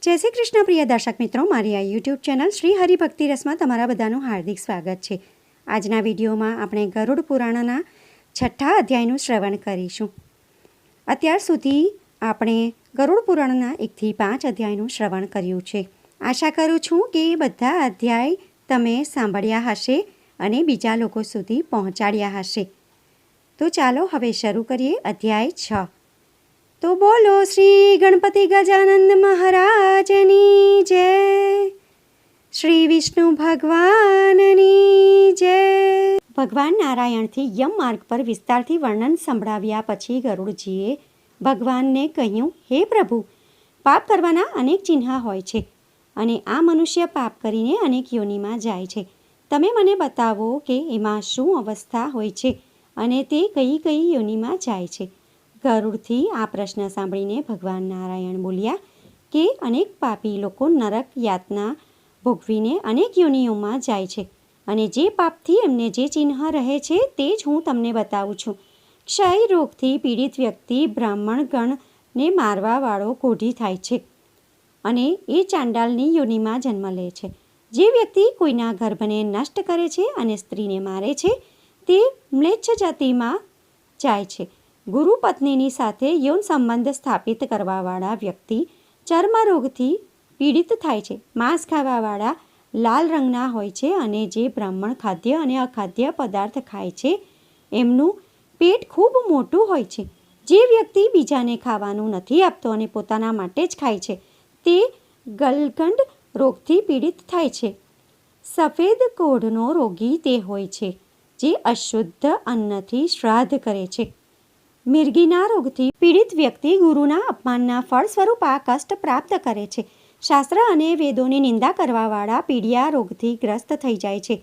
જય શ્રી કૃષ્ણ પ્રિય દર્શક મિત્રો, મારી આ યુટ્યુબ ચેનલ શ્રી હરિભક્તિ રસમાં તમારા બધાનું હાર્દિક સ્વાગત છે। આજના વિડીયોમાં આપણે ગરુડ પુરાણના 6થા અધ્યાયનું શ્રવણ કરીશું। અત્યાર સુધી આપણે ગરુડ પુરાણના 1 થી 5 અધ્યાયનું શ્રવણ કર્યું છે। આશા કરું છું કે બધા અધ્યાય તમે સાંભળ્યા હશે અને બીજા લોકો સુધી પહોંચાડ્યા હશે। તો ચાલો હવે શરૂ કરીએ અધ્યાય 6। तो बोलो श्री गणपति गजानंद महाराजनी जय, श्री विष्णु भगवाननी जय। भगवान नारायणથી યમ માર્ગ પર વિસ્તારથી વર્ણન સંભળાવ્યા પછી ગરુડજીએ ભગવાનને કહ્યું, હે પ્રભુ, પાપ કરવાના અનેક ચિહ્ન હોય છે અને આ મનુષ્ય પાપ કરીને અનેક યોનિમાં જાય છે। તમે મને બતાવો કે એમાં શું અવસ્થા હોય છે અને તે કઈ કઈ યોનિમાં જાય છે। ગરુડથી આ પ્રશ્ન સાંભળીને ભગવાન નારાયણ બોલ્યા કે અનેક પાપી લોકો નરક યાતના ભોગવીને અનેક યોનિઓમાં જાય છે અને જે પાપથી એમને જે ચિહ્ન રહે છે તે જ હું તમને બતાવું છું। ક્ષય રોગથી પીડિત વ્યક્તિ બ્રાહ્મણ ગણને મારવાવાળો કોઢી થાય છે અને એ ચાંડાલની યોનિમાં જન્મ લે છે। જે વ્યક્તિ કોઈના ગર્ભને નષ્ટ કરે છે અને સ્ત્રીને મારે છે તે મ્લેચ્છ જાતિમાં જાય છે। ગુરુ પત્નીની સાથે યૌન સંબંધ સ્થાપિત કરવાવાળા વ્યક્તિ ચર્મરોગથી પીડિત થાય છે। માંસ ખાવાવાળા લાલ રંગના હોય છે અને જે બ્રાહ્મણ ખાદ્ય અને અખાદ્ય પદાર્થ ખાય છે એમનું પેટ ખૂબ મોટું હોય છે। જે વ્યક્તિ બીજાને ખાવાનું નથી આપતો અને પોતાના માટે જ ખાય છે તે ગલગંડ રોગથી પીડિત થાય છે। સફેદ કોઢનો રોગી તે હોય છે જે અશુદ્ધ અન્નથી શ્રાદ્ધ કરે છે। મિર્ગીના રોગથી પીડિત વ્યક્તિ ગુરુના અપમાનના ફળ સ્વરૂપ આ કષ્ટ પ્રાપ્ત કરે છે। શાસ્ત્ર અને વેદોની નિંદા કરવાવાળા પીડિયા રોગથી ગ્રસ્ત થઈ જાય છે।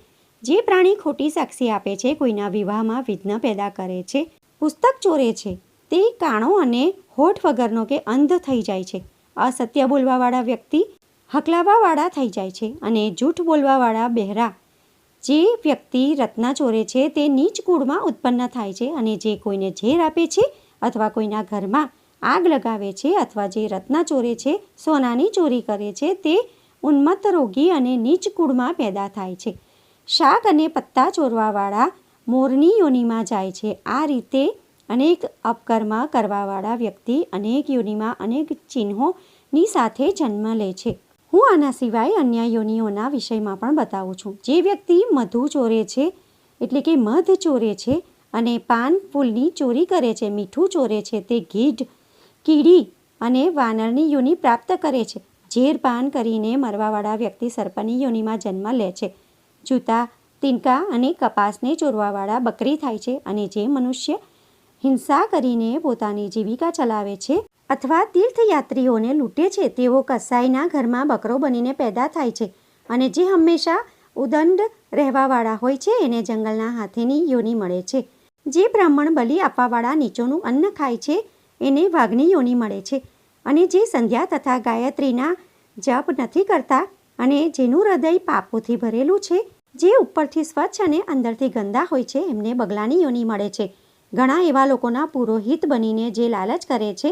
જે પ્રાણી ખોટી સાક્ષી આપે છે, કોઈના વિવાહમાં વિઘ્ન પેદા કરે છે, પુસ્તક ચોરે છે, તે કાણો અને હોઠ વગરનો કે અંધ થઈ જાય છે। અસત્ય બોલવાવાળા વ્યક્તિ હકલાવાવાળા થઈ જાય છે અને જૂઠ બોલવાવાળા બહેરા। જે વ્યક્તિ રત્ન ચોરે છે તે નીચ કુળમાં ઉત્પન્ન થાય છે અને જે કોઈને ઝેર આપે છે અથવા કોઈના ઘરમાં આગ લગાવે છે અથવા જે રત્ન ચોરે છે, સોનાની ચોરી કરે છે, તે ઉન્મત્ત રોગી અને નીચ કુળમાં પેદા થાય છે। શાક અને પત્તા ચોરવાવાળા મોરની યોનિમાં જાય છે। આ રીતે અનેક અપકર્મ કરવાવાળા વ્યક્તિ અનેક યોનિમાં અનેક ચિહ્નોની સાથે જન્મ લે છે। હું આના સિવાય અન્ય યોનિઓના વિષયમાં પણ બતાવું છું। જે વ્યક્તિ મધુ ચોરે છે એટલે કે મધ ચોરે છે અને પાન ફૂલની ચોરી કરે છે, મીઠું ચોરે છે, તે ગીઢ, કીડી અને વાનરની યોનિ પ્રાપ્ત કરે છે। ઝેર પાન કરીને મરવાવાળા વ્યક્તિ સર્પની યોનિમાં જન્મ લે છે। જૂતા, તિનકા અને કપાસને ચોરવાવાળા બકરી થાય છે અને જે મનુષ્ય હિંસા કરીને પોતાની જીવિકા ચલાવે છે અથવા તીર્થયાત્રીઓને લૂંટે છે તેઓ કસાઈના ઘરમાં બકરો બનીને પેદા થાય છે અને જે હંમેશા ઉદંડ રહેવાવાળા હોય છે એને જંગલના હાથીની યોનિ મળે છે। જે બ્રાહ્મણ બલિ આપવાવાળા નીચોનું અન્ન ખાય છે એને વાઘની યોનિ મળે છે અને જે સંધ્યા તથા ગાયત્રીના જપ નથી કરતા અને જેનું હૃદય પાપોથી ભરેલું છે, જે ઉપરથી સ્વચ્છ અને અંદરથી ગંદા હોય છે એમને બગલાની યોનિ મળે છે। ઘણા એવા લોકોના પુરોહિત બનીને જે લાલચ કરે છે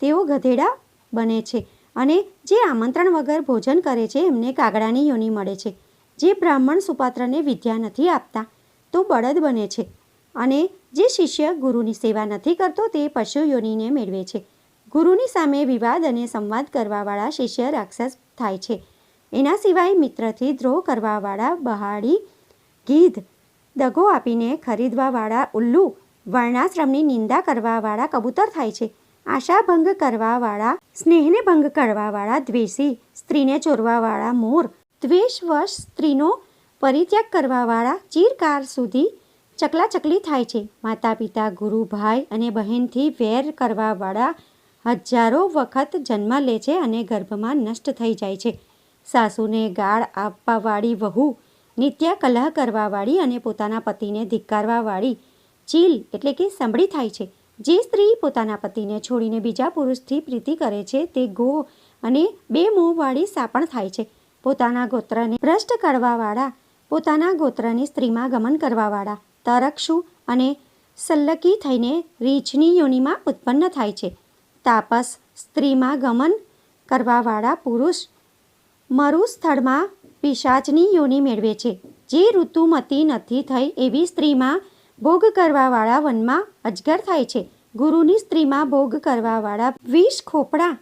તેઓ ગધેડા બને છે અને જે આમંત્રણ વગર ભોજન કરે છે એમને કાગડાની યોનિ મળે છે। જે બ્રાહ્મણ સુપાત્રને વિદ્યા નથી આપતા તો બળદ બને છે અને જે શિષ્ય ગુરુની સેવા નથી કરતો તે પશુ યોનિને મેળવે છે। ગુરુની સામે વિવાદ અને સંવાદ કરવાવાળા શિષ્ય રાક્ષસ થાય છે। એના સિવાય મિત્રથી દ્રોહ કરવાવાળા બહાડી, ગીધ, દગો આપીને ખરીદવાવાળા ઉલ્લુ, વર્ણાશ્રમની નિંદા કરવાવાળા કબૂતર થાય છે। આશાભંગ કરવાવાળા, સ્નેહને ભંગ કરવાવાળા દ્વેષી, સ્ત્રીને ચોરવાવાળા મોર, દ્વેષવશ સ્ત્રીનો પરિત્યાગ કરવાવાળા ચિરકાળ સુધી ચકલાચકલી થાય છે। માતા પિતા, ગુરુ, ભાઈ અને બહેનથી વેર કરવાવાળા હજારો વખત જન્મ લે છે અને ગર્ભમાં નષ્ટ થઈ જાય છે। સાસુને ગાળ આપવાવાળી વહુ, નિત્ય કલહ કરવાવાળી અને પોતાના પતિને ધિક્કારવાવાળી ચીલ એટલે કે સંભળી થાય છે। જે સ્ત્રી પોતાના પતિને છોડીને બીજા પુરુષથી પ્રીતિ કરે છે તે ગો અને બે મોંવાળી સાપણ થાય છે। પોતાના ગોત્રને ભ્રષ્ટ કરવાવાળા, પોતાના ગોત્રની સ્ત્રીમાં ગમન કરવાવાળા, તરક્ષુ અને સલ્લકી થઈને રીછની યોનિમાં ઉત્પન્ન થાય છે। તાપસ, સ્ત્રીમાં ગમન કરવાવાળા પુરુષ મરુસ્થળમાં પિશાચની યોનિ મેળવે છે. જે ઋતુમતી નથી થઈ એવી સ્ત્રીમાં ભોગ કરવાવાળા વનમાં અજગર થાય છે. ગુરુની સ્ત્રીમાં ભોગ કરવાવાળા વિષ ખોપડા,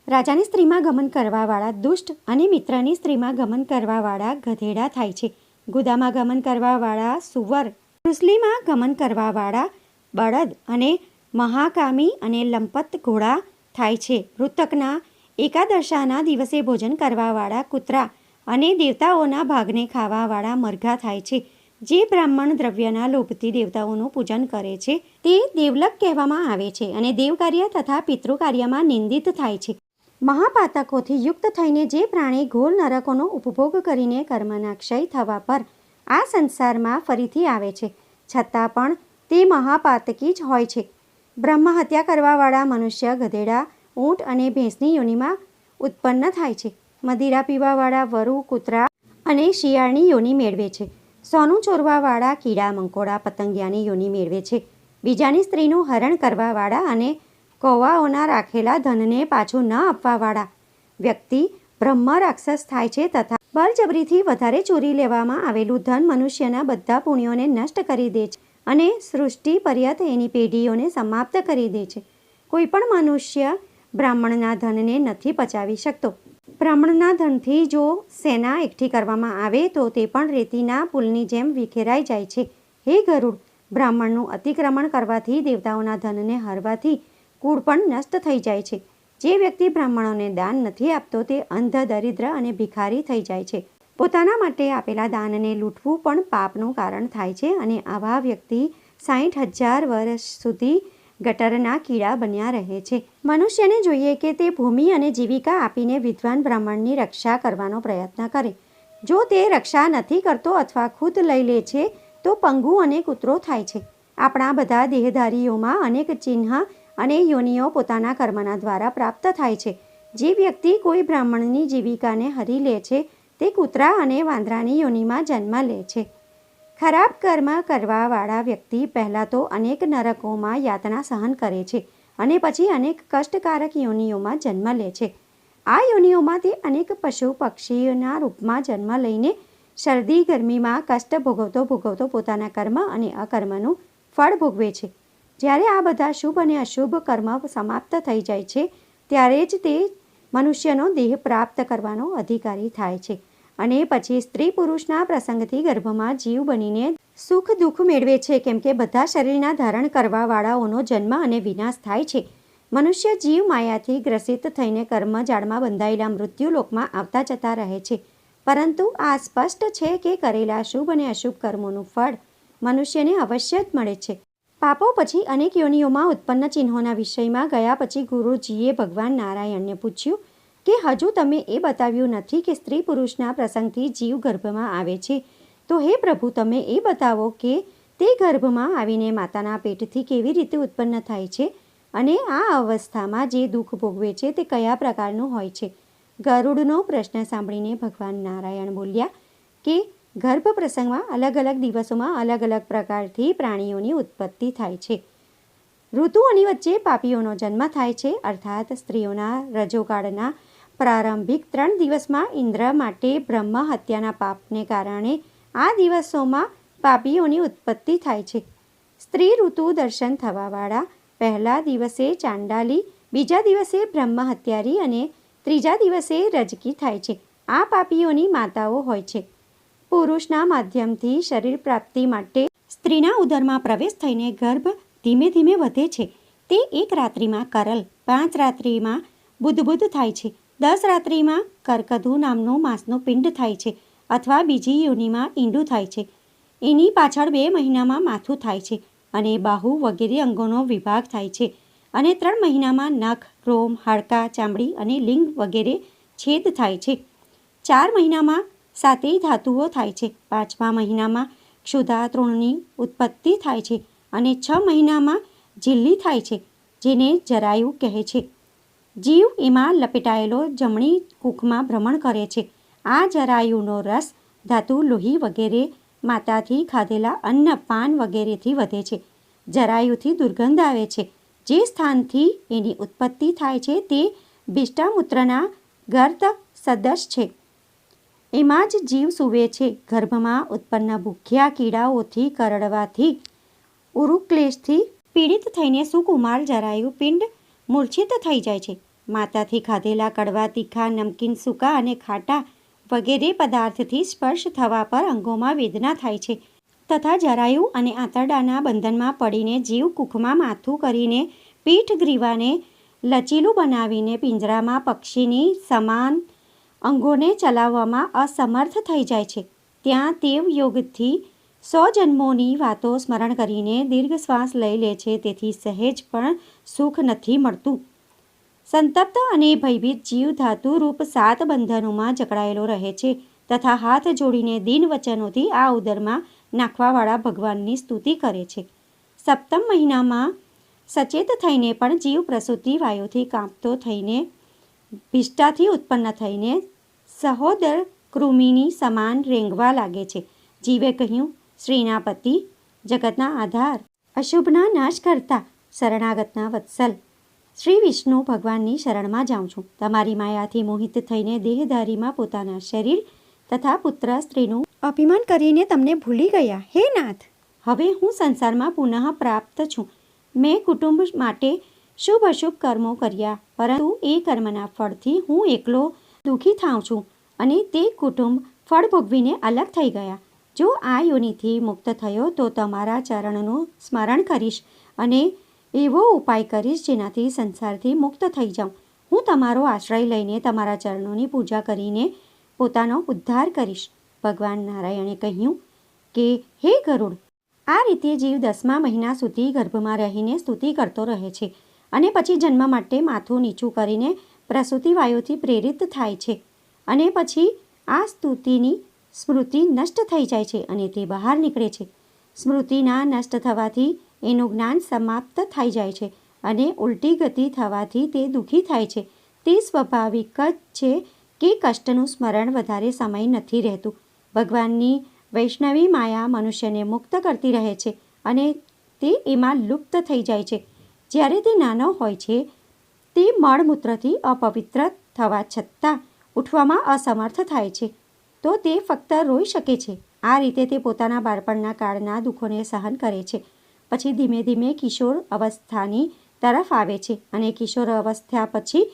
રાજાની સ્ત્રીમાં ગમન કરવાવાળા દુષ્ટ અને મિત્રની સ્ત્રીમાં ગમન કરવાવાળા ગધેડા થાય છે. ગુદામાં ગમન કરવાવાળા સુવર, કૃસલીમાં ગમન કરવાવાળા બળદ અને મહાકામી અને લંપત ઘોડા થાય છે. મૃતકના એકાદશાના દિવસે ભોજન કરવાવાળા કૂતરા અને દેવતાઓના ભાગને ખાવાવાળા મરઘા થાય છે. જે બ્રાહ્મણ દ્રવ્યના લોભથી દેવતાઓનું પૂજન કરે છે તે દેવલક કહેવામાં આવે છે અને દેવકાર્ય તથા પિતૃકાર્યમાં નિંદિત થાય છે. મહાપાતકોથી યુક્ત થઈને જે પ્રાણી ઘોર નરકોનો ઉપભોગ કરીને કર્મના ક્ષય થવા પર આ સંસારમાં ફરીથી આવે છે, છતાં પણ તે મહાપાતકી જ હોય છે. બ્રહ્મ હત્યા કરવાવાળા મનુષ્ય ગધેડા, ઊંટ અને ભેંસની યોનિમાં ઉત્પન્ન થાય છે. મદિરા પીવાવાળા વરુ, કૂતરા અને શિયાળની યોનિ મેળવે છે. સોનું ચોરવાવાળા કીડા, મંકોડા, પતંગિયાની યોનિ મેળવે છે. બીજાની સ્ત્રીનું હરણ કરવાવાળા અને કૌવાઓના રાખેલા ધનને પાછું ન આપવાવાળા વ્યક્તિ બ્રહ્મ રાક્ષસ થાય છે તથા બળજબરીથી વધારે ચોરી લેવામાં આવેલું ધન મનુષ્યના બધા પુણ્યોને નષ્ટ કરી દે છે અને સૃષ્ટિ પર્યંત એની પેઢીઓને સમાપ્ત કરી દે છે. કોઈ પણ મનુષ્ય બ્રાહ્મણના ધનને નથી પચાવી શકતો. બ્રાહ્મણના ધનથી જો સેના એકઠી કરવામાં આવે તો તે પણ રેતીના પુલની જેમ વિખેરાઈ જાય છે. હે ગરુડ, બ્રાહ્મણનું અતિક્રમણ કરવાથી, દેવતાઓના ધનને હરવાથી કુળ પણ નષ્ટ થઈ જાય છે. જે વ્યક્તિ બ્રાહ્મણોને દાન નથી આપતો તે અંધ, દરિદ્ર અને ભિખારી થઈ જાય છે. પોતાના માટે આપેલા દાનને લૂંટવું પણ પાપનું કારણ થાય છે અને આવા વ્યક્તિ 60,000 વર્ષ સુધી ગટરના કીડા બન્યા રહે છે. મનુષ્યને જોઈએ કે તે ભૂમિ અને જીવિકા આપીને વિદ્વાન બ્રાહ્મણની રક્ષા કરવાનો પ્રયત્ન કરે. જો તે રક્ષા નથી કરતો અથવા ખુદ લઈ લે છે તો પંગુ અને કૂતરો થાય છે. આપણા બધા દેહધારીઓમાં અનેક ચિહ્ન અને યોનિઓ પોતાના કર્મના દ્વારા પ્રાપ્ત થાય છે. જે વ્યક્તિ કોઈ બ્રાહ્મણની જીવિકાને હરી લે છે તે કૂતરા અને વાંદરાની યોનિમાં જન્મ લે છે. ખરાબ કર્મ કરવાવાળા વ્યક્તિ પહેલાં તો અનેક નરકોમાં યાતના સહન કરે છે અને પછી અનેક કષ્ટકારક યોનિઓમાં જન્મ લે છે. આ યોનિઓમાં તે અનેક પશુ પક્ષીઓના રૂપમાં જન્મ લઈને શરદી ગરમીમાં કષ્ટ ભોગવતો પોતાના કર્મ અને અકર્મનું ફળ ભોગવે છે. જ્યારે આ બધા શુભ અને અશુભ કર્મ સમાપ્ત થઈ જાય છે ત્યારે જ તે મનુષ્યનો દેહ પ્રાપ્ત કરવાનો અધિકારી થાય છે અને પછી સ્ત્રી પુરુષના પ્રસંગથી ગર્ભમાં જીવ બનીને સુખ દુઃખ મેળવે છે, કેમ કે બધા શરીરના ધારણ કરવાવાળાઓનો જન્મ અને વિનાશ થાય છે. મનુષ્ય જીવ માયાથી ગ્રસિત થઈને કર્મજાળમાં બંધાયેલા મૃત્યુલોકમાં આવતા જતા રહે છે. પરંતુ આ સ્પષ્ટ છે કે કરેલા શુભ અને અશુભ કર્મોનું ફળ મનુષ્યને અવશ્ય જ મળે છે. પાપો પછી અનેક યોનિઓમાં ઉત્પન્ન ચિહ્નોના વિષયમાં ગયા પછી ગુરુજીએ ભગવાન નારાયણને પૂછ્યું કે હજુ તમે એ બતાવ્યું નથી કે સ્ત્રી પુરુષના પ્રસંગથી જીવ ગર્ભમાં આવે છે, તો હે પ્રભુ, તમે એ બતાવો કે તે ગર્ભમાં આવીને માતાના પેટથી કેવી રીતે ઉત્પન્ન થાય છે અને આ અવસ્થામાં જે દુઃખ ભોગવે છે તે કયા પ્રકારનું હોય છે. ગરુડનો પ્રશ્ન સાંભળીને ભગવાન નારાયણ બોલ્યા કે ગર્ભ પ્રસંગમાં અલગ અલગ દિવસોમાં અલગ અલગ પ્રકારથી પ્રાણીઓની ઉત્પત્તિ થાય છે. ઋતુઓની વચ્ચે પાપીઓનો જન્મ થાય છે, અર્થાત સ્ત્રીઓના રજોકાળના પ્રારંભિક 3 દિવસમાં ઇન્દ્ર માટે બ્રહ્મ હત્યાના પાપને કારણે આ દિવસોમાં પાપીઓની ઉત્પત્તિ થાય છે. સ્ત્રી ઋતુ દર્શન થવાવાળા પહેલા દિવસે ચાંડાલી, બીજા દિવસે બ્રહ્મ હત્યારી અને ત્રીજા દિવસે રજકી થાય છે. આ પાપીઓની માતાઓ હોય છે. પુરુષના માધ્યમથી શરીર પ્રાપ્તિ માટે સ્ત્રીના ઉદરમાં પ્રવેશ થઈને ગર્ભ ધીમે ધીમે વધે છે. તે 1 રાત્રિમાં કરલ, 5 રાત્રિમાં બુદ્ધ થાય છે, 10 રાત્રિમાં કર્કધુ નામનું માંસનું પિંડ થાય છે અથવા બીજી યોનિમાં ઈંડું થાય છે. એની પાછળ 2 મહિનામાં માથું થાય છે અને બાહુ વગેરે અંગોનો વિભાગ થાય છે અને 3 મહિનામાં નખ, રોમ, હાડકાં, ચામડી અને લિંગ વગેરે છેદ થાય છે. 4 મહિનામાં 7 ધાતુઓ થાય છે. 5મા મહિનામાં ક્ષુધા તૃણની ઉત્પત્તિ થાય છે અને 6 મહિનામાં ઝિલ્લી થાય છે, જેને જરાયુ કહે છે. જીવ એમાં લપેટાયેલો જમણી કૂખમાં ભ્રમણ કરે છે. આ જરાયુનો રસ, ધાતુ, લોહી વગેરે માતાથી ખાધેલા અન્ન, પાન વગેરેથી વધે છે. જરાયુથી દુર્ગંધ આવે છે. જે સ્થાનથી એની ઉત્પત્તિ થાય છે તે વિષ્ટામૂત્રના ગર્ત સદૃશ છે. એમાં જ જીવ સૂવે છે. ગર્ભમાં ઉત્પન્ન ભૂખ્યા કીડાઓથી કરડવાથી ઉરુક્લેશથી પીડિત થઈને સુકુમાર જરાયુ પિંડ મૂર્છિત થઈ જાય છે. માતાથી ખાધેલા કડવા, તીખા, નમકીન, સૂકા અને ખાટા વગેરે પદાર્થથી સ્પર્શ થવા પર અંગોમાં વેદના થાય છે તથા જરાયુ અને આંતરડાના બંધનમાં પડીને જીવ કુખમાં માથું કરીને પીઠ ગ્રીવાને લચીલું બનાવીને પિંજરામાં પક્ષીની સમાન અંગોને ચલાવવામાં અસમર્થ થઈ જાય છે. ત્યાં તેવ યોગથી 100 જન્મોની વાતો સ્મરણ કરીને દીર્ઘ શ્વાસ લઈ લે છે. તેથી સહેજ પણ સુખ નથી મળતું. સંતપ્ત અને ભયભીત જીવ ધાતુરૂપ 7 બંધનોમાં જકડાયેલો રહે છે તથા હાથ જોડીને દીન વચનોથી આ ઉદરમાં નાખવાવાળા ભગવાનની સ્તુતિ કરે છે. સપ્તમ મહિનામાં સચેત થઈને પણ જીવ પ્રસૂતિ વાયુથી કાંપતો થઈને વિષ્ટાથી ઉત્પન્ન થઈને સહોદર કૃમિની સમાન રેંગવા લાગે છે. જીવે કહ્યું, શ્રીના પતિ, જગતના આધાર, અશુભના નાશ કરતા, શરણાગતના વત્સલ, શ્રી વિષ્ણુ ભગવાનની શરણમાં જાઉં છું. તમારી માયાથી મોહિત થઈને દેહધારીમાં પોતાના શરીર તથા પુત્ર સ્ત્રીનું અભિમાન કરીને તમને ભૂલી ગયા. હે નાથ, હવે હું સંસારમાં પુનઃ પ્રાપ્ત છું. મેં કુટુંબ માટે શુભ અશુભ કર્મો કર્યા, પરંતુ એ કર્મના ફળથી હું એકલો દુઃખી થાઉં છું અને તે કુટુંબ ફળ ભોગવીને અલગ થઈ ગયા. જો આ યોનિથી મુક્ત થયો તો તમારા ચરણનું સ્મરણ કરીશ અને એવો ઉપાય કરીશ જેનાથી સંસારથી મુક્ત થઈ જાઉં. હું તમારો આશ્રય લઈને તમારા ચરણોની પૂજા કરીને પોતાનો ઉદ્ધાર કરીશ. ભગવાન નારાયણે કહ્યું કે હે ગરુડ, આ રીતે જીવ 10મા મહિના સુધી ગર્ભમાં રહીને સ્તુતિ કરતો રહે છે અને પછી જન્મ માટે માથું નીચું કરીને પ્રસૂતિ વાયુથી પ્રેરિત થાય છે અને પછી આ સ્તુતિની સ્મૃતિ નષ્ટ થઈ જાય છે અને તે બહાર નીકળે છે. સ્મૃતિના નષ્ટ થવાથી એનું જ્ઞાન સમાપ્ત થઈ જાય છે અને ઉલટી ગતિ થવાથી તે દુઃખી થાય છે. તે સ્વાભાવિક જ છે કે કષ્ટનું સ્મરણ વધારે સમય નથી રહેતું. ભગવાનની વૈષ્ણવી માયા મનુષ્યને મુક્ત કરતી રહે છે અને તે એમાં લુપ્ત થઈ જાય છે. જ્યારે તે નાનો હોય છે તે મળમૂત્રથી અપવિત્ર થવા છતાં ઉઠવામાં અસમર્થ થાય છે તો તે ફક્ત રોઈ શકે છે. આ રીતે તે પોતાના બાળપણના કાળના દુઃખોને સહન કરે છે. પછી ધીમે ધીમે કિશોર અવસ્થાની તરફ આવે છે અને કિશોર અવસ્થા પછી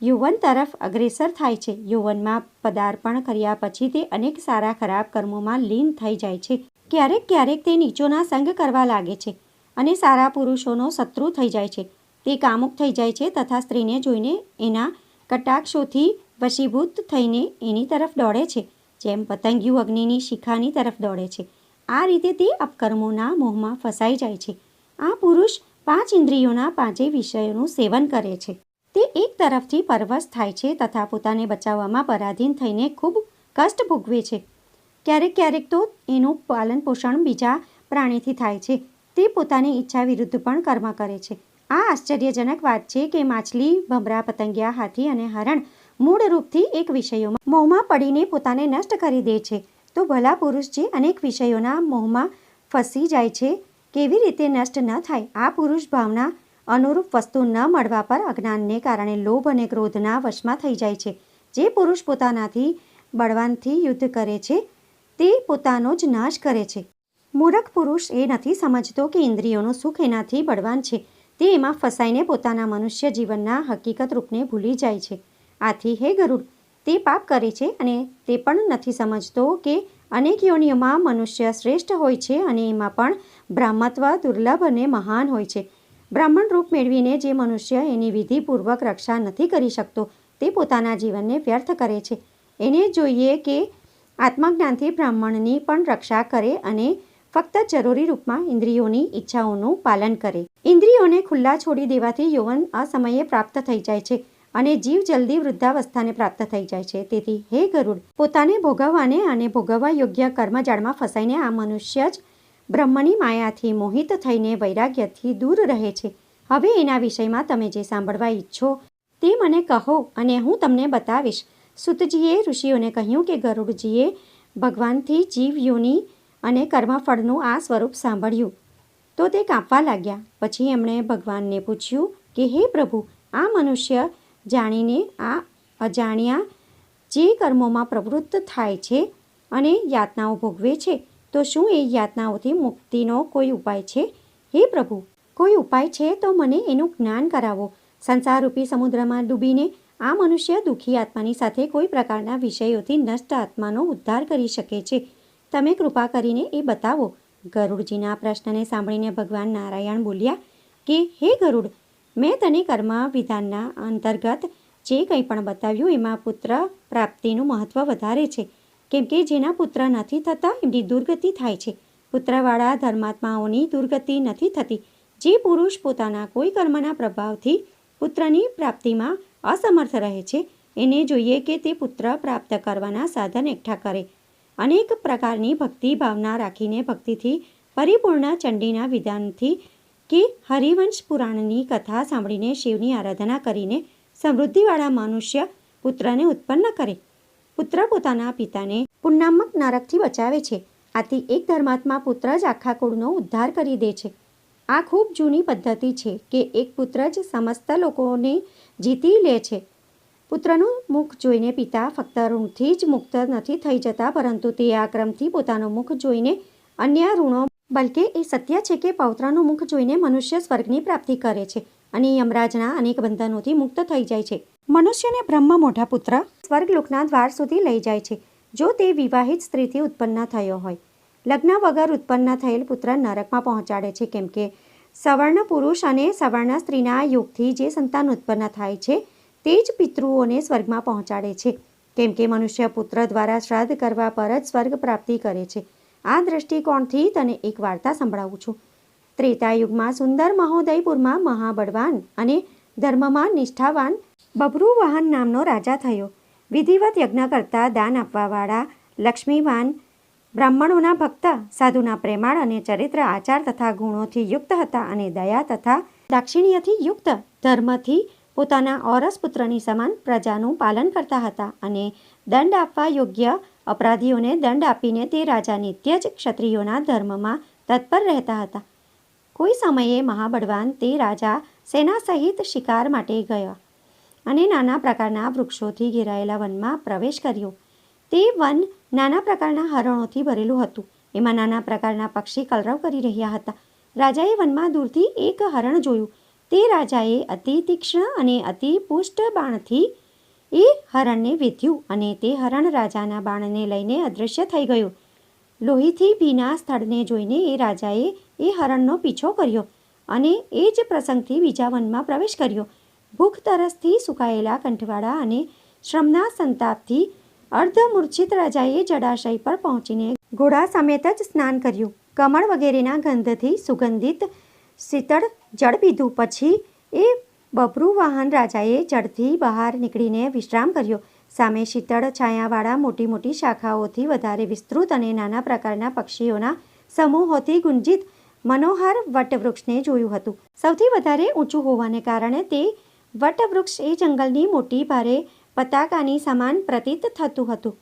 યૌવન તરફ અગ્રેસર થાય છે. યૌવનમાં પદાર્પણ કર્યા પછી તે અનેક સારા ખરાબ કર્મોમાં લીન થઈ જાય છે. ક્યારેક ક્યારેક તે નીચોના સંગ કરવા લાગે છે અને સારા પુરુષોનો શત્રુ થઈ જાય છે. તે કામુક થઈ જાય છે તથા સ્ત્રીને જોઈને એના કટાક્ષોથી વશીભૂત થઈને એની તરફ દોડે છે, જેમ પતંગિયું અગ્નિની શિખાની તરફ દોડે છે. આ રીતે તે અપકર્મોના મોહમાં ફસાઈ જાય છે. આ પુરુષ 5 ઇન્દ્રિયોના 5 વિષયોનું સેવન કરે છે. તે એક તરફથી પરવશ થાય છે તથા પોતાને બચાવવામાં પરાધીન થઈને ખૂબ કષ્ટ ભોગવે છે. ક્યારેક ક્યારેક તો એનું પાલન પોષણ બીજા પ્રાણીથી થાય છે. તે પોતાની ઈચ્છા વિરુદ્ધ પણ કર્મ કરે છે. આ આશ્ચર્યજનક વાત છે કે માછલી, ભમરા, પતંગિયા, હાથી અને હરણ મૂળ રૂપથી એક વિષયોમાં મોહમાં પડીને પોતાને નષ્ટ કરી દે છે. તો ભલા પુરુષ જે અનેક વિષયોના મોહમાં ફસી જાય છે કેવી રીતે નષ્ટ ન થાય? આ પુરુષ ભાવના અનુરૂપ વસ્તુ ન મળવા પર અજ્ઞાનને કારણે લોભ અને ક્રોધના વશમાં થઈ જાય છે. જે પુરુષ પોતાનાથી બળવાનથી યુદ્ધ કરે છે તે પોતાનો જ નાશ કરે છે. મૂર્ખ પુરુષ એ નથી સમજતો કે ઇન્દ્રિયોનું સુખ એનાથી બળવાન છે. તે એમાં ફસાઈને પોતાના મનુષ્ય જીવનના હકીકત રૂપને ભૂલી જાય છે. આથી હે ગરુડ, તે પાપ કરે છે અને તે પણ નથી સમજતો કે અનેક યોનિઓમાં મનુષ્ય શ્રેષ્ઠ હોય છે અને એમાં પણ બ્રાહ્મત્વ દુર્લભ અને મહાન હોય છે. બ્રાહ્મણ રૂપ મેળવીને જે મનુષ્ય એની વિધિપૂર્વક રક્ષા નથી કરી શકતો તે પોતાના જીવનને વ્યર્થ કરે છે. એને જોઈએ કે આત્મજ્ઞાનથી બ્રાહ્મણની પણ રક્ષા કરે અને ફક્ત જરૂરી રૂપમાં ઇન્દ્રિયોની ઈચ્છાઓનું પાલન કરે. ઇન્દ્રિયોને ખુલ્લા છોડી દેવાથી યૌવન અસમયે પ્રાપ્ત થઈ જાય છે અને જીવ જલ્દી વૃદ્ધાવસ્થાને પ્રાપ્ત થઈ જાય છે. તેથી હે ગરુડ, પોતાને ભોગવવાને અને ભોગવવા યોગ્ય કર્મજાળમાં ફસાઈને આ મનુષ્ય જ બ્રહ્મની માયાથી મોહિત થઈને વૈરાગ્યથી દૂર રહે છે. હવે એના વિષયમાં તમે જે સાંભળવા ઈચ્છો તે મને કહો અને હું તમને બતાવીશ. સુતજીએ ઋષિઓને કહ્યું કે ગરુડજીએ ભગવાનથી જીવ યોનિ અને કર્મફળનું આ સ્વરૂપ સાંભળ્યું તો તે કાંપવા લાગ્યા. પછી એમણે ભગવાનને પૂછ્યું કે હે પ્રભુ, આ મનુષ્ય જાણીને આ અજાણ્યા જે કર્મોમાં પ્રવૃત્ત થાય છે અને યાતનાઓ ભોગવે છે, તો શું એ યાતનાઓથી મુક્તિનો કોઈ ઉપાય છે? હે પ્રભુ, કોઈ ઉપાય છે તો મને એનું જ્ઞાન કરાવો. સંસારરૂપી સમુદ્રમાં ડૂબીને આ મનુષ્ય દુઃખી આત્માની સાથે કોઈ પ્રકારના વિષયોથી નષ્ટ આત્માનો ઉદ્ધાર કરી શકે છે. તમે કૃપા કરીને એ બતાવો. ગરુડજીના પ્રશ્નને સાંભળીને ભગવાન નારાયણ બોલ્યા કે હે ગરુડ, મેં તને કર્મ વિધાનના અંતર્ગત જે કંઈ પણ બતાવ્યું એમાં પુત્ર પ્રાપ્તિનું મહત્ત્વ વધારે છે, કેમ કે જેના પુત્ર નથી થતા એમની દુર્ગતિ થાય છે. પુત્રવાળા ધર્માત્માઓની દુર્ગતિ નથી થતી. જે પુરુષ પોતાના કોઈ કર્મના પ્રભાવથી પુત્રની પ્રાપ્તિમાં અસમર્થ રહે છે, એને જોઈએ કે તે પુત્ર પ્રાપ્ત કરવાના સાધન એકઠા કરે. અનેક પ્રકારની ભક્તિ ભાવના રાખીને ભક્તિથી પરિપૂર્ણ ચંડીના વિધાનથી કે હરિવંશ પુરાણની કથા સાંભળીને શિવની આરાધના કરીને સમૃદ્ધિવાળા મનુષ્ય પુત્રને ઉત્પન્ન કરે. પુત્ર પોતાના પિતાને પુણ્યાત્મક નરકથી બચાવે છે. આથી એક ધર્માત્મા પુત્ર જ આખા કુળનો ઉદ્ધાર કરી દે છે. આ ખૂબ જૂની પદ્ધતિ છે કે એક પુત્ર જ સમસ્ત લોકોને જીતી લે છે. પુત્રનું મુખ જોઈને પિતા ફક્ત ઋણથી જ મુક્ત નથી થઈ જતા, પરંતુ તે આ ક્રમથી પોતાનું મુખ જોઈને અન્ય ઋણો, બલકે એ સત્ય છે કે પૌત્રનું મુખ જોઈને મનુષ્ય સ્વર્ગની પ્રાપ્તિ કરે છે અને યમરાજના અનેક બંધનોથી મુક્ત થઈ જાય છે. મનુષ્યને બ્રહ્મ મોઢા પુત્ર સ્વર્ગલોકના દ્વાર સુધી લઈ જાય છે, જો તે વિવાહિત સ્ત્રીથી ઉત્પન્ન થયો હોય. લગ્ન વગર ઉત્પન્ન થયેલ પુત્ર નરકમાં પહોંચાડે છે, કેમ કે સવર્ણ પુરુષ અને સવર્ણ સ્ત્રીના યોગથી જે સંતાન ઉત્પન્ન થાય છે તે જ પિતૃઓને સ્વર્ગમાં પહોંચાડે છે, કેમ કે મનુષ્ય પુત્ર દ્વારા શ્રાદ્ધ કરવા પર જ સ્વર્ગ પ્રાપ્તિ કરે છે. આ દ્રષ્ટિકોણથી તને એક વાર્તા સંભળાવું છું. ત્રેતાયુગમાં સુંદર મહોદયપુરમાં મહાબળવાન અને ધર્મમાં નિષ્ઠાવાન બભ્રુવાહન નામનો રાજા થયો. વિધિવત યજ્ઞ કરતા, દાન આપવાવાળા, લક્ષ્મીવાન, બ્રાહ્મણોના ભક્ત, સાધુના પ્રેમાળ અને ચરિત્ર આચાર તથા ગુણોથી યુક્ત હતા અને દયા તથા દાક્ષિણ્યથી યુક્ત ધર્મથી પોતાના ઔરસ પુત્રની સમાન પ્રજાનું પાલન કરતા હતા અને દંડ આપવા યોગ્ય અપરાધીઓને દંડ આપીને તે રાજા નિત્ય જ ક્ષત્રિયોના ધર્મમાં તત્પર રહેતા હતા. કોઈ સમયે મહાબળવાન તે રાજા સેના સહિત શિકાર માટે ગયા અને નાના પ્રકારના વૃક્ષોથી ઘેરાયેલા વનમાં પ્રવેશ કર્યો. તે વન નાના પ્રકારના હરણોથી ભરેલું હતું. એમાં નાના પ્રકારના પક્ષી કલરવ કરી રહ્યા હતા. રાજાએ વનમાં દૂરથી એક હરણ જોયું. તે રાજાએ અતિ તીક્ષ્ણ અને અતિ પુષ્ટ બાણથી એ હરણને વેધ્યું અને તે હરણ રાજાના બાણને લઈને અદૃશ્ય થઈ ગયું. લોહીથી ભીના સ્થળને જોઈને એ રાજાએ એ હરણનો પીછો કર્યો અને એ જ પ્રસંગથી બીજા વનમાં પ્રવેશ કર્યો. ભૂખ તરસથી સુકાયેલા કંઠવાળા અને શ્રમના સંતાપથી અર્ધમૂર્છિત રાજાએ જળાશય પર પહોંચીને ઘોડા સમેત જ સ્નાન કર્યું. કમળ વગેરેના ગંધથી સુગંધિત શીતળ જળ પીધું. પછી એ બભ્રુવાહન રાજાએ જળથી બહાર નીકળીને વિશ્રામ કર્યો. સામે શીતળ છાયાવાળા મોટી મોટી શાખાઓથી વધારે વિસ્તૃત અને નાના પ્રકારના પક્ષીઓના સમૂહોથી ગુંજિત મનોહર વટવૃક્ષને જોયું હતું. સૌથી વધારે ઊંચું હોવાને કારણે તે વટવૃક્ષ એ જંગલની મોટી ભારે પતાકાની સમાન પ્રતીત થતું હતું.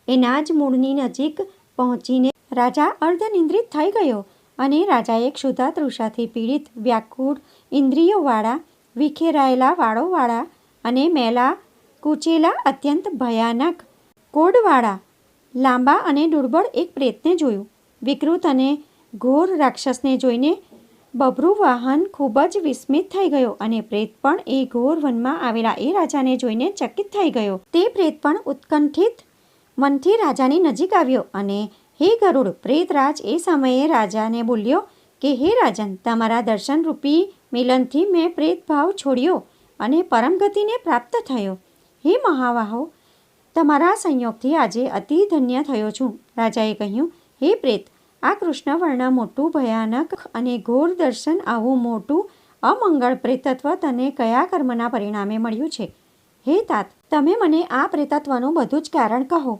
એના જ મૂળની નજીક પહોંચીને રાજા અર્ધનિંદ્રિત થઈ ગયો અને રાજાએ ક્ષુધા તૃષાથી પીડિત, વ્યાકુળ ઇન્દ્રિયોવાળા, વિખેરાયેલા વાળોવાળા અને મેલા કૂચેલા, અત્યંત ભયાનક કોડવાળા, લાંબા અને દુર્બળ એક પ્રેતને જોયું. વિકૃત અને ઘોર રાક્ષસને જોઈને બભ્રુવાહન ખૂબ જ વિસ્મિત થઈ ગયો અને પ્રેત પણ એ ઘોર વનમાં આવેલા એ રાજાને જોઈને ચકિત થઈ ગયો. તે પ્રેત પણ ઉત્કંઠિત મનથી રાજાની નજીક આવ્યો અને હે ગરુડ, પ્રેતરાજ એ સમયે રાજાને બોલ્યો કે હે રાજન, તમારા દર્શનરૂપી મિલનથી મેં પ્રેતભાવ છોડ્યો અને પરમગતિને પ્રાપ્ત થયો. હે મહાબાહો, તમારા સંયોગથી આજે અતિ ધન્ય થયો છું. રાજાએ કહ્યું, હે પ્રેત, આ કૃષ્ણવર્ણ મોટું ભયાનક અને ઘોર દર્શન, આવું મોટું અમંગળ પ્રેતત્વ તને કયા કર્મના પરિણામે મળ્યું છે? હે તાત, તમે મને આ પ્રેતત્વનું બધું જ કારણ કહો.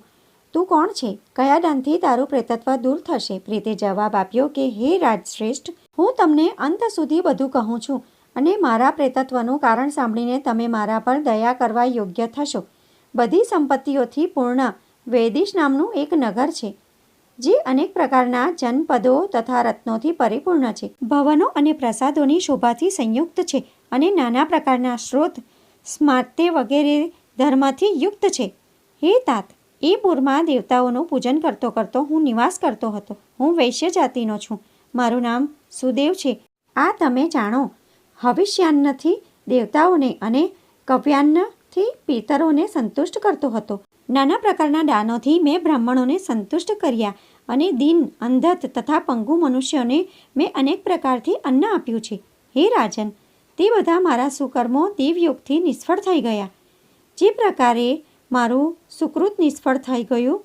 તું કોણ છે? કયા દાનથી તારું પ્રેતત્વ દૂર થશે? પ્રેતે જવાબ આપ્યો કે હે રાજશ્રેષ્ઠ, હું તમને અંત સુધી બધું કહું છું અને મારા પ્રેતત્વનું કારણ સાંભળીને તમે મારા પર દયા કરવા યોગ્ય થશો. બધી સંપત્તિઓથી પૂર્ણ વૈદિશ નામનું એક નગર છે, જે અનેક પ્રકારના જનપદો તથા રત્નોથી પરિપૂર્ણ છે. ભવનો અને પ્રસાદોની શોભાથી સંયુક્ત છે અને નાના પ્રકારના સ્ત્રોત સ્માર્તે વગેરે ધર્મથી યુક્ત છે. હે તાત, એ પુરમાં દેવતાઓનું પૂજન કરતો કરતો હું નિવાસ કરતો હતો. હું વૈશ્ય જાતિનો છું. મારું નામ સુદેવ છે. આ તમે જાણો. હવિષ્યાન્નથી દેવતાઓને અને કવ્યાન્નથી પિતરોને સંતુષ્ટ કરતો હતો. નાના પ્રકારના દાનોથી મેં બ્રાહ્મણોને સંતુષ્ટ કર્યા અને દીન, અંધત તથા પંગુ મનુષ્યોને મેં અનેક પ્રકારથી અન્ન આપ્યું છે. હે રાજન, તે બધા મારા સુકર્મો દેવયોગથી નિષ્ફળ થઈ ગયા. જે પ્રકારે મારું સુકૃત નિષ્ફળ થઈ ગયું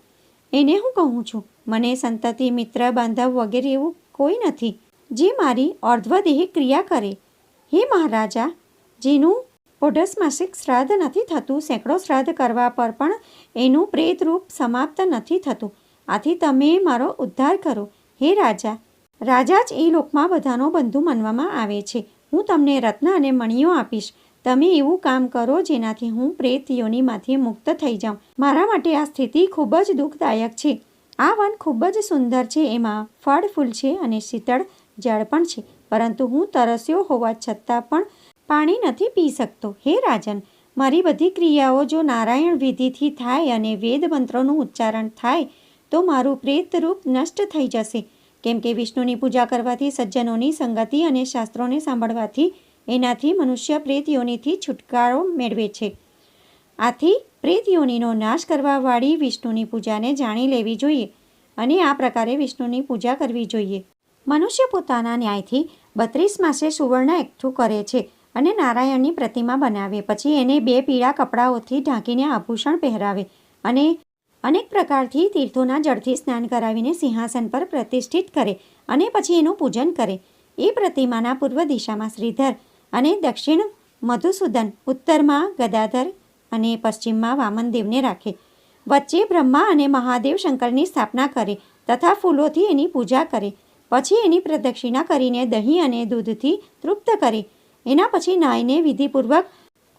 એને હું કહું છું. મને સંતતિ, મિત્ર, બાંધવ વગેરે એવું કોઈ નથી જે મારી અર્ધ્વદેહિક ક્રિયા કરે. હે મહારાજા, જેનું ઓઢસમાસિક શ્રાદ્ધ નથી થતું, સેંકડો શ્રાદ્ધ કરવા પર પણ એનું પ્રેતરૂપ સમાપ્ત નથી થતું. આથી તમે મારો ઉદ્ધાર કરો. હે રાજા, રાજા જ એ લોકમાં બધાનો બંધુ માનવામાં આવે છે. હું તમને રત્ન અને મણિઓ આપીશ. તમે એવું કામ કરો જેનાથી હું પ્રેત યોનિમાંથી મુક્ત થઈ જાઉં. મારા માટે આ સ્થિતિ ખૂબ જ દુઃખદાયક છે. આ વન ખૂબ જ સુંદર છે. એમાં ફળ ફૂલ છે અને શીતળ જળ પણ છે. પરંતુ હું તરસ્યો હોવા છતાં પણ પાણી નથી પી શકતો. હે રાજન, મારી બધી ક્રિયાઓ જો નારાયણ વિધિથી થાય અને વેદ મંત્રોનું ઉચ્ચારણ થાય તો મારું પ્રેતરૂપ નષ્ટ થઈ જશે. કેમ કે વિષ્ણુની પૂજા કરવાથી, સજ્જનોની સંગતિ અને શાસ્ત્રોને સાંભળવાથી એનાથી મનુષ્ય પ્રેત યોનિથી છુટકારો મેળવે છે. આથી પ્રેત યોનિનો નાશ કરવાવાળી વિષ્ણુની પૂજાને જાણી લેવી જોઈએ અને આ પ્રકારે વિષ્ણુની પૂજા કરવી જોઈએ. મનુષ્ય પોતાના ન્યાયથી 32 માસે સુવર્ણ એકઠું કરે છે અને નારાયણની પ્રતિમા બનાવે. પછી એને 2 પીળા કપડાઓથી ઢાંકીને આભૂષણ પહેરાવે અને અનેક પ્રકારથી તીર્થોના જળથી સ્નાન કરાવીને સિંહાસન પર પ્રતિષ્ઠિત કરે અને પછી એનું પૂજન કરે. એ પ્રતિમાના પૂર્વ દિશામાં શ્રીધર અને દક્ષિણ મધુસૂદન, ઉત્તરમાં ગદાધર અને પશ્ચિમમાં વામનદેવને રાખે. વચ્ચે બ્રહ્મા અને મહાદેવ શંકરની સ્થાપના કરે તથા ફૂલોથી એની પૂજા કરે. પછી એની પ્રદક્ષિણા કરીને દહીં અને દૂધથી તૃપ્ત કરે. એના પછી નાઈને વિધિપૂર્વક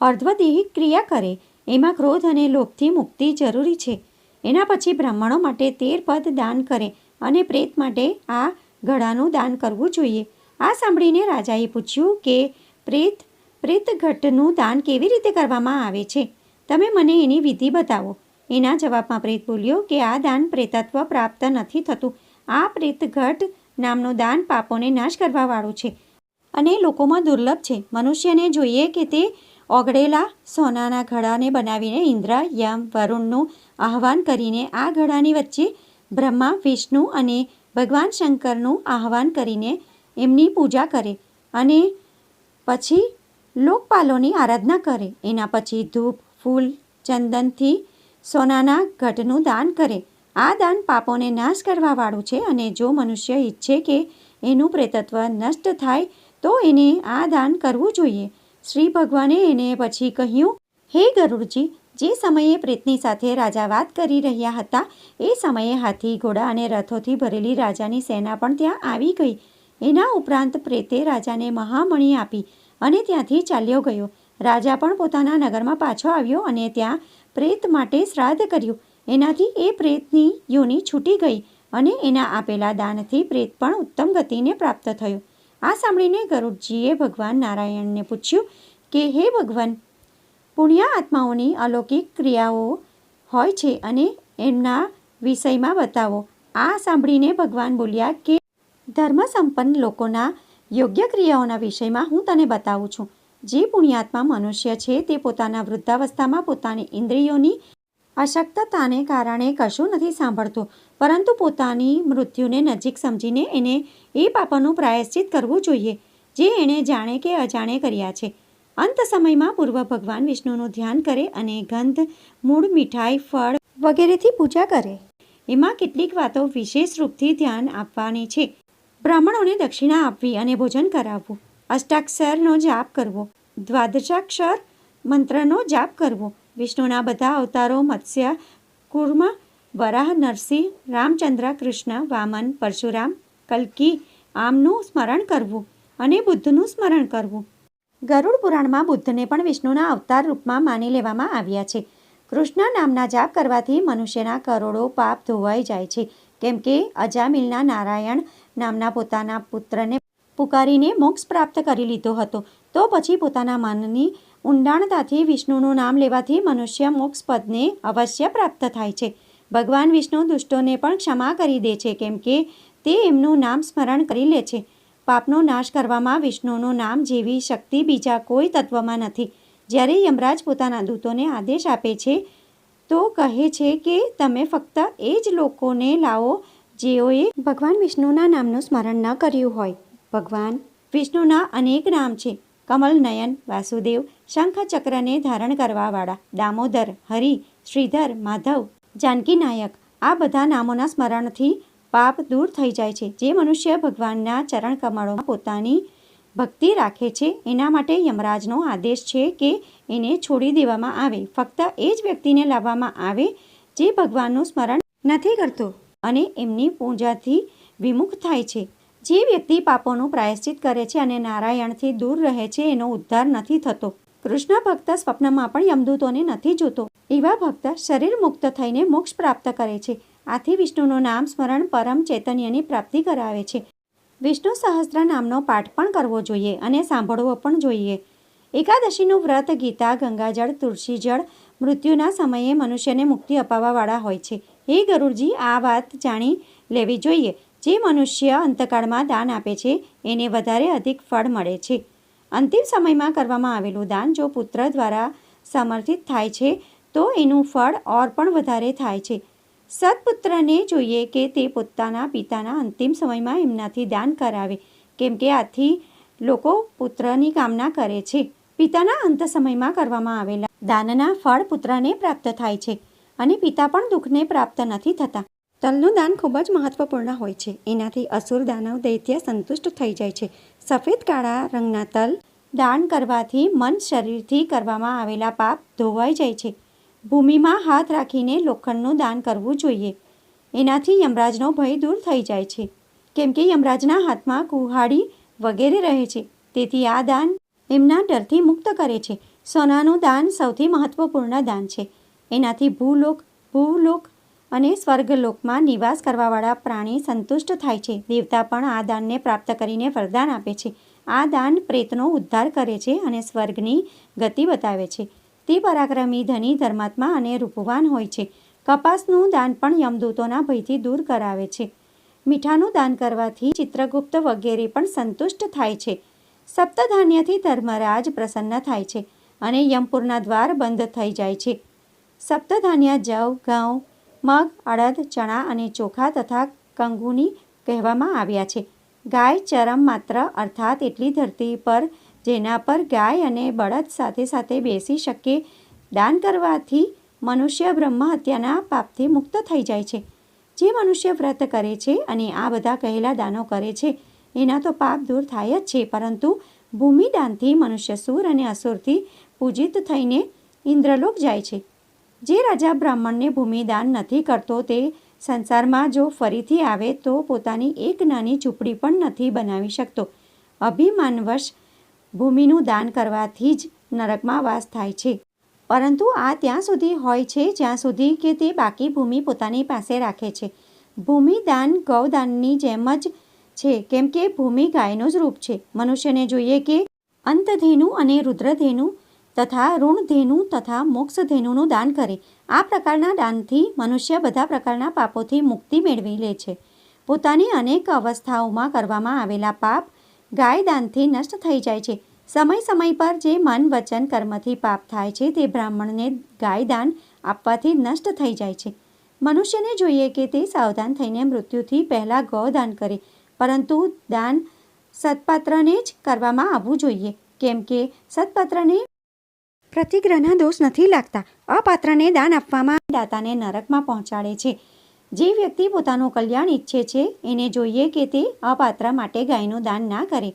અર્ધ્વદેહિક ક્રિયા કરે. એમાં ક્રોધ અને લોભથી મુક્તિ જરૂરી છે. એના પછી બ્રાહ્મણો માટે 13 પદ દાન કરે અને પ્રેત માટે આ ઘડાનું દાન કરવું જોઈએ. આ સાંભળીને રાજાએ પૂછ્યું કે પ્રેતઘટનું દાન કેવી રીતે કરવામાં આવે છે? તમે મને એની વિધિ બતાવો. એના જવાબમાં પ્રેત બોલ્યો કે આ દાન પ્રેતત્વ પ્રાપ્ત નથી થતું. આ પ્રેતઘટ નામનું દાન પાપોને નાશ કરવાવાળું છે અને લોકોમાં દુર્લભ છે. મનુષ્યને જોઈએ કે તે ઓગળેલા સોનાના ઘડાને બનાવીને ઇન્દ્ર, યમ, વરુણનું આહ્વાન કરીને આ ઘડાની વચ્ચે બ્રહ્મા, વિષ્ણુ અને ભગવાન શંકરનું આહ્વાન કરીને એમની પૂજા કરે અને પછી લોકપાલોની આરાધના કરે. એના પછી ધૂપ, ફૂલ, ચંદનથી સોનાના ઘટનું દાન કરે. આ દાન પાપોને નાશ કરવાવાળું છે અને જો મનુષ્ય ઈચ્છે કે એનું પ્રેતત્વ નષ્ટ થાય તો એને આ દાન કરવું જોઈએ. શ્રી ભગવાને એને પછી કહ્યું, હે ગરુડજી, જે સમયે પ્રેતની સાથે રાજા વાત કરી રહ્યા હતા એ સમયે હાથી, ઘોડા અને રથોથી ભરેલી રાજાની સેના પણ ત્યાં આવી ગઈ. એના ઉપરાંત પ્રેતે રાજાને મહામણી આપી અને ત્યાંથી ચાલ્યો ગયો. રાજા પણ પોતાના નગરમાં પાછો આવ્યો અને ત્યાં પ્રેત માટે શ્રાદ્ધ કર્યું. એનાથી એ પ્રેતની યોનિ છૂટી ગઈ અને એના આપેલા દાનથી પ્રેત પણ ઉત્તમ ગતિને પ્રાપ્ત થયો. આ સાંભળીને ગરુડજીએ ભગવાન નારાયણને પૂછ્યું કે હે ભગવાન, પુણ્ય આત્માઓની અલૌકિક ક્રિયાઓ હોય છે અને એમના વિષયમાં બતાવો. આ સાંભળીને ભગવાન બોલ્યા કે ધર્મસંપન્ન લોકોના યોગ્ય ક્રિયાઓના વિષયમાં હું તને બતાવું છું. જે પુણ્યાત્મા મનુષ્ય છે તે પોતાના વૃદ્ધાવસ્થામાં પોતાની ઇન્દ્રિયોની અશક્તતાને કારણે કશું નથી સાંભળતું, પરંતુ પોતાની મૃત્યુને નજીક સમજીને એને એ પાપોનું પ્રાયશ્ચિત કરવું જોઈએ જે એણે જાણે કે અજાણે કર્યા છે. અંત સમયમાં પૂર્વ ભગવાન વિષ્ણુનું ધ્યાન કરે અને ગંધ, મૂળ, મીઠાઈ, ફળ વગેરેથી પૂજા કરે. એમાં કેટલીક વાતો વિશેષ રૂપથી ધ્યાન આપવાની છે. બ્રાહ્મણોને દક્ષિણા આપવી અને ભોજન કરાવવું, અષ્ટાક્ષરનો જાપ કરવો, દ્વાદશાક્ષર મંત્રનો જાપ કરવો, વિષ્ણુના બધા અવતારો મત્સ્ય, કૂર્મ, વરાહ, નરસિંહ, રામચંદ્ર, કૃષ્ણ, વામન, પરશુરામ, કલ્કી આમનું સ્મરણ કરવું અને બુદ્ધનું સ્મરણ કરવું. ગરુડ પુરાણમાં બુદ્ધને પણ વિષ્ણુના અવતાર રૂપમાં માની લેવામાં આવ્યા છે. કૃષ્ણ નામના જાપ કરવાથી મનુષ્યના કરોડો પાપ ધોવાઈ જાય છે. કેમ કે અજામિલના નારાયણ નામના પોતાના પુત્રને પુકારીને મોક્ષ પ્રાપ્ત કરી લીધો હતો. તો પછી પોતાના મનની ઊંડાણતાથી વિષ્ણુનું નામ લેવાથી મનુષ્ય મોક્ષ પદને અવશ્ય પ્રાપ્ત થાય છે. ભગવાન વિષ્ણુ દુષ્ટોને પણ ક્ષમા કરી દે છે, કેમ કે તે એમનું નામ સ્મરણ કરી લે છે. પાપનો નાશ કરવામાં વિષ્ણુનું નામ જેવી શક્તિ બીજા કોઈ તત્વમાં નથી. જ્યારે યમરાજ પોતાના દૂતોને આદેશ આપે છે તો કહે છે કે તમે ફક્ત એ જ લોકોને લાવો જેઓએ ભગવાન વિષ્ણુના નામનું સ્મરણ ન કર્યું હોય. ભગવાન વિષ્ણુના અનેક નામ છે. કમલ નયન, વાસુદેવ, શંખ ચક્રને ધારણ કરવાવાળા, દામોદર, હરિ, શ્રીધર, માધવ, જાનકી નાયક. આ બધા નામોના સ્મરણથી પાપ દૂર થઈ જાય છે. જે મનુષ્ય ભગવાનના ચરણ કમળોમાં પોતાની ભક્તિ રાખે છે એના માટે યમરાજનો આદેશ છે કે એને છોડી દેવામાં આવે. ફક્ત એ જ વ્યક્તિને લાવવામાં આવે જે ભગવાનનું સ્મરણ નથી કરતો અને એમની પૂજાથી વિમુખ થાય છે. જે વ્યક્તિ પાપોનું પ્રાયશ્ચિત કરે છે અને નારાયણથી દૂર રહે છે એનો ઉદ્ધાર નથી થતો. કૃષ્ણ ભક્ત સ્વપ્નમાં પણ યમદૂતોને નથી જોતો. એવા ભક્ત શરીર મુક્ત થઈને મોક્ષ પ્રાપ્ત કરે છે. આથી વિષ્ણુનું નામ સ્મરણ પરમ ચૈતન્યની પ્રાપ્તિ કરાવે છે. વિષ્ણુ સહસ્ત્ર નામનો પાઠ પણ કરવો જોઈએ અને સાંભળવો પણ જોઈએ. એકાદશીનું વ્રત, ગીતા, ગંગાજળ, તુલસીજળ મૃત્યુના સમયે મનુષ્યને મુક્તિ અપાવવાવાળા હોય છે. હે ગરુડજી, આ વાત જાણી લેવી જોઈએ. જે મનુષ્ય અંતકાળમાં દાન આપે છે એને વધારે અધિક ફળ મળે છે. અંતિમ સમયમાં કરવામાં આવેલું દાન જો પુત્ર દ્વારા સમર્થિત થાય છે તો એનું ફળ ઓર પણ વધારે થાય છે. સત્પુત્રને જોઈએ કે તે પોતાના પિતાના અંતિમ સમયમાં એમનાથી દાન કરાવે, કેમ કે આથી લોકો પુત્રની કામના કરે છે. પિતાના અંત સમયમાં કરવામાં આવેલા દાનના ફળ પુત્રને પ્રાપ્ત થાય છે અને પિતા પણ દુઃખને પ્રાપ્ત નથી થતા. તલનું દાન ખૂબ જ મહત્વપૂર્ણ હોય છે. એનાથી અસુર, દાનવ, દૈત્ય સંતુષ્ટ થઈ જાય છે. સફેદ કાળા રંગના તલ દાન કરવાથી મન શરીરથી કરવામાં આવેલા પાપ ધોવાઈ જાય છે. ભૂમિમાં હાથ રાખીને લોખંડનું દાન કરવું જોઈએ. એનાથી યમરાજનો ભય દૂર થઈ જાય છે, કેમ કે યમરાજના હાથમાં કુહાડી વગેરે રહે છે. તેથી આ દાન એમના ડરથી મુક્ત કરે છે. સોનાનું દાન સૌથી મહત્વપૂર્ણ દાન છે. એનાથી ભૂલોક અને સ્વર્ગલોકમાં નિવાસ કરવાવાળા પ્રાણી સંતુષ્ટ થાય છે. દેવતા પણ આ દાનને પ્રાપ્ત કરીને વરદાન આપે છે. આ દાન પ્રેતનો ઉદ્ધાર કરે છે અને સ્વર્ગની ગતિ બતાવે છે. તે પરાક્રમી, ધની, ધર્માત્મા અને રૂપવાન હોય છે. કપાસનું દાન પણ યમદૂતોના ભયથી દૂર કરાવે છે. મીઠાનું દાન કરવાથી ચિત્રગુપ્ત વગેરે પણ સંતુષ્ટ થાય છે. સપ્તધાન્યથી ધર્મરાજ પ્રસન્ન થાય છે અને યમપુરના દ્વાર બંધ થઈ જાય છે. સપ્તધાન્ય જવ, ઘઉં, મગ, અડદ, ચણા અને ચોખા તથા કંગુની કહેવામાં આવ્યા છે. ગાય ચરમ માત્ર અર્થાત એટલી ધરતી પર જેના પર ગાય અને બળદ સાથે સાથે બેસી શકે દાન કરવાથી મનુષ્ય બ્રહ્મ હત્યાના પાપથી મુક્ત થઈ જાય છે. જે મનુષ્ય વ્રત કરે છે અને આ બધા કહેલા દાનો કરે છે એના તો પાપ દૂર થાય જ છે, પરંતુ ભૂમિદાનથી મનુષ્ય સુર અને અસુરથી પૂજિત થઈને ઇન્દ્રલોક જાય છે. જે રાજા બ્રાહ્મણને ભૂમિદાન નથી કરતો તે સંસારમાં જો ફરીથી આવે તો પોતાની એક નાની ઝૂંપડી પણ નથી બનાવી શકતો. અભિમાનવશ ભૂમિનું દાન કરવાથી જ નરકમાં વાસ થાય છે. પરંતુ આ ત્યાં સુધી હોય છે જ્યાં સુધી કે તે બાકી ભૂમિ પોતાની પાસે રાખે છે. ભૂમિદાન ગૌદાનની જેમ જ છે, કેમ કે ભૂમિ ગાયનું જ રૂપ છે. મનુષ્યને જોઈએ કે અંતધેનુ અને રુદ્રધેનુ તથા ઋણધેનુ તથા મોક્ષધેનુનું દાન કરે. આ પ્રકારના દાનથી મનુષ્ય બધા પ્રકારના પાપોથી મુક્તિ મેળવી લે છે. પોતાની અનેક અવસ્થાઓમાં કરવામાં આવેલા પાપ ગાય દાનથી નષ્ટ થઈ જાય છે. સમય સમય પર જે મન, વચન, કર્મથી પાપ થાય છે તે બ્રાહ્મણને ગાય દાન આપવાથી નષ્ટ થઈ જાય છે. મનુષ્યને જોઈએ કે તે સાવધાન થઈને મૃત્યુથી પહેલાં ગૌદાન કરે, પરંતુ દાન સત્પાત્રને જ કરવામાં આવવું જોઈએ, કેમ કે સત્પાત્રને પ્રતિગ્રહના દોષ નથી લાગતા. અપાત્રને દાન આપવામાં દાતાને નરકમાં પહોંચાડે છે. જે વ્યક્તિ પોતાનું કલ્યાણ ઈચ્છે છે એને જોઈએ કે તે અપાત્ર માટે ગાયનું દાન ના કરે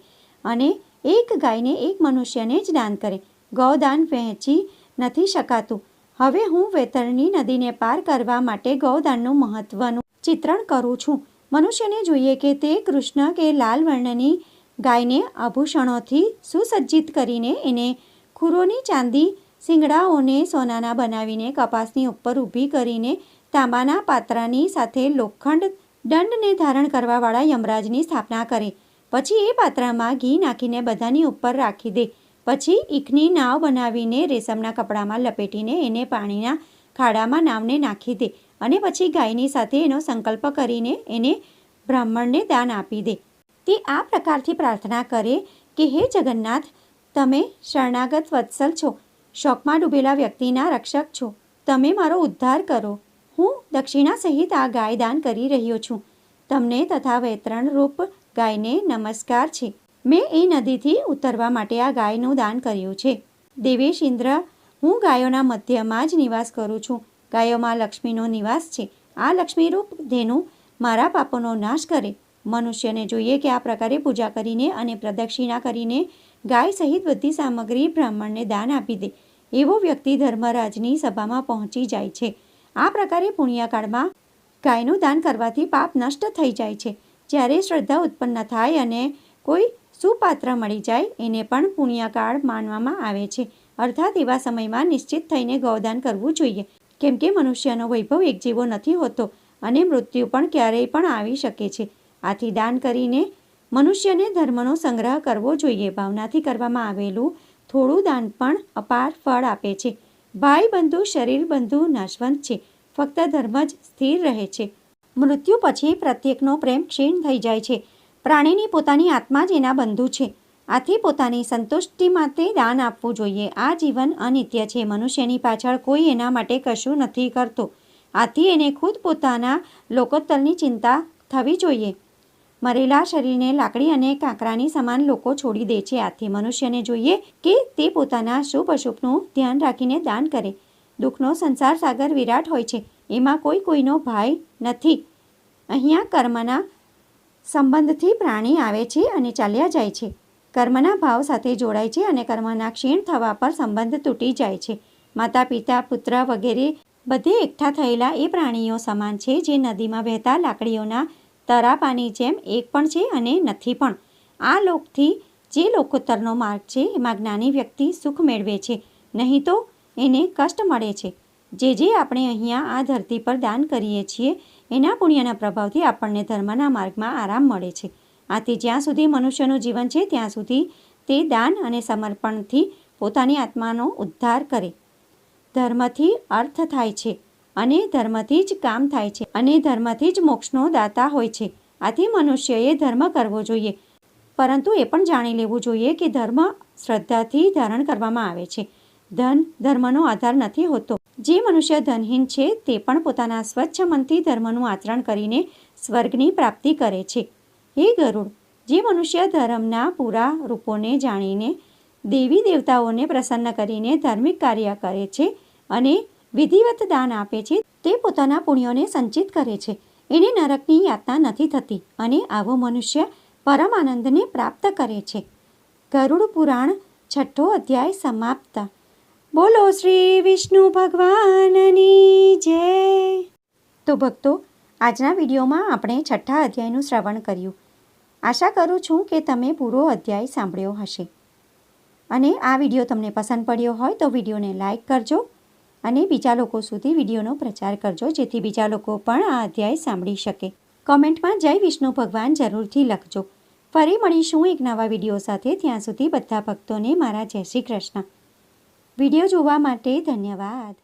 અને એક ગાયને એક મનુષ્યને જ દાન કરે. ગૌદાન વહેંચી નથી શકાતું. હવે હું વૈતરણી નદીને પાર કરવા માટે ગૌદાનનું મહત્વનું ચિત્રણ કરું છું. મનુષ્યને જોઈએ કે તે કૃષ્ણ કે લાલ વર્ણની ગાયને આભૂષણોથી સુસજ્જિત કરીને એને ખુરોની ચાંદી, શિંગડાઓને સોનાના બનાવીને કપાસની ઉપર ઊભી કરીને તાંબાના પાત્રની સાથે લોખંડ દંડને ધારણ કરવાવાળા યમરાજની સ્થાપના કરે. પછી એ પાત્રમાં ઘી નાખીને બધાની ઉપર રાખી દે. પછી ઈખની નાવ બનાવીને રેશમના કપડામાં લપેટીને એને પાણીના ખાડામાં નાવને નાખી દે અને પછી ગાયની સાથે એનો સંકલ્પ કરીને એને બ્રાહ્મણને દાન આપી દે. તે આ પ્રકારથી પ્રાર્થના કરે કે હે જગન્નાથ, તમે શરણાગત વત્સલ છો, શોકમાં ડૂબેલા વ્યક્તિના રક્ષક છો, તમે મારો ઉદ્ધાર કરો. હું દક્ષિણા સહિત આ ગાય દાન કરી રહ્યો છું. તમને તથા વૈતરણ રૂપ ગાયને નમસ્કાર છે. મેં એ નદીથી ઉતરવા માટે આ ગાયનું દાન કર્યું છે. દેવેશ ઇન્દ્ર, હું ગાયોના મધ્યમાં જ નિવાસ કરું છું. ગાયોમાં લક્ષ્મીનો નિવાસ છે. આ લક્ષ્મીરૂપ ધેનુ મારા પાપોનો નાશ કરે. મનુષ્યને જોઈએ કે આ પ્રકારે પૂજા કરીને અને પ્રદક્ષિણા કરીને ગાય સહિત બધી સામગ્રી બ્રાહ્મણને દાન આપી દે. એવો વ્યક્તિ ધર્મરાજની સભામાં પહોંચી જાય છે. આ પ્રકારે પુણ્યકાળમાં ગાયનું દાન કરવાથી પાપ નષ્ટ થઈ જાય છે. જ્યારે શ્રદ્ધા ઉત્પન્ન થાય અને કોઈ સુપાત્ર મળી જાય એને પણ પુણ્યકાળ માનવામાં આવે છે. અર્થાત એવા સમયમાં નિશ્ચિત થઈને ગૌદાન કરવું જોઈએ, કેમ કે મનુષ્યનો વૈભવ એક જેવો નથી હોતો અને મૃત્યુ પણ ક્યારેય પણ આવી શકે છે. આથી દાન કરીને મનુષ્યને ધર્મનો સંગ્રહ કરવો જોઈએ. ભાવનાથી કરવામાં આવેલું થોડું દાન પણ અપાર ફળ આપે છે. ભાઈ બંધુ શરીર બંધુ નાશવંત છે, ફક્ત ધર્મ જ સ્થિર રહે છે. મૃત્યુ પછી પ્રત્યેકનો પ્રેમ ક્ષીણ થઈ જાય છે. પ્રાણીની પોતાની આત્મા જ એના બંધુ છે. આથી પોતાની સંતુષ્ટિ માટે દાન આપવું જોઈએ. આ જીવન અનિત્ય છે. મનુષ્યની પાછળ કોઈ એના માટે કશું નથી કરતો. આથી એને ખુદ પોતાના લોકોત્તરની ચિંતા થવી જોઈએ. મરેલા શરીરને લાકડી અને કાંકરાની સમાન લોકો છોડી દે છે. આથી મનુષ્યને જોઈએ કે તે પોતાના શુભ અશુભનું ધ્યાન રાખીને દાન કરે. દુઃખનો સંસાર સાગર વિરાટ હોય છે. એમાં કોઈનો ભાઈ નથી. અહીંયા કર્મના સંબંધથી પ્રાણી આવે છે અને ચાલ્યા જાય છે. કર્મના ભાવ સાથે જોડાય છે અને કર્મના ક્ષીણ થવા પર સંબંધ તૂટી જાય છે. માતા પિતા પુત્ર વગેરે બધે એકઠા થયેલા એ પ્રાણીઓ સમાન છે, જે નદીમાં વહેતા લાકડીઓના તરાપાની જેમ એક પણ છે અને નથી પણ. આ લોકથી જે લોકોત્તરનો માર્ગ છે એમાં જ્ઞાની વ્યક્તિ સુખ મેળવે છે, નહીં તો એને કષ્ટ મળે છે. જે આપણે અહીંયા આ ધરતી પર દાન કરીએ છીએ એના પુણ્યના પ્રભાવથી આપણને ધર્મના માર્ગમાં આરામ મળે છે. આથી જ્યાં સુધી મનુષ્યનું જીવન છે ત્યાં સુધી તે દાન અને સમર્પણથી પોતાની આત્માનો ઉદ્ધાર કરે. ધર્મથી અર્થ થાય છે અને ધર્મથી જ કામ થાય છે અને ધર્મથી જ મોક્ષનો દાતા હોય છે. આથી મનુષ્યએ ધર્મ કરવો જોઈએ, પરંતુ એ પણ જાણી લેવું જોઈએ કે ધર્મ શ્રદ્ધાથી ધારણ કરવામાં આવે છે. ધન ધર્મનો આધાર નથી હોતો. જે મનુષ્ય ધનહીન છે તે પણ પોતાના સ્વચ્છ મનથી ધર્મનું આચરણ કરીને સ્વર્ગની પ્રાપ્તિ કરે છે. હે ગરુડ, જે મનુષ્ય ધર્મના પૂરા રૂપોને જાણીને દેવી દેવતાઓને પ્રસન્ન કરીને ધાર્મિક કાર્ય કરે છે અને વિધિવત દાન આપે છે, તે પોતાના પુણ્યોને સંચિત કરે છે. એને નરકની યાતના નથી થતી અને આવો મનુષ્ય પરમ આનંદને પ્રાપ્ત કરે છે. ગરુડ પુરાણ 6ઠ્ઠો અધ્યાય સમાપ્ત. બોલો શ્રી વિષ્ણુ ભગવાનની જય. તો ભક્તો, આજના વિડીયોમાં આપણે 6ઠ્ઠા અધ્યાયનું શ્રવણ કર્યું. આશા કરું છું કે તમે પૂરો અધ્યાય સાંભળ્યો હશે. અને આ વિડીયો તમને પસંદ પડ્યો હોય તો વિડીયોને લાઈક કરજો અને બીજા લોકો સુધી વિડીયોનો પ્રચાર કરજો, જેથી બીજા લોકો પણ આ અધ્યાય સાંભળી શકે. કોમેન્ટમાં જય વિષ્ણુ ભગવાન જરૂરથી લખજો. ફરી મળીશું એક નવા વિડીયો સાથે. ત્યાં સુધી બધા ભક્તોને મારા જય શ્રી કૃષ્ણ. વિડીયો જોવા માટે ધન્યવાદ.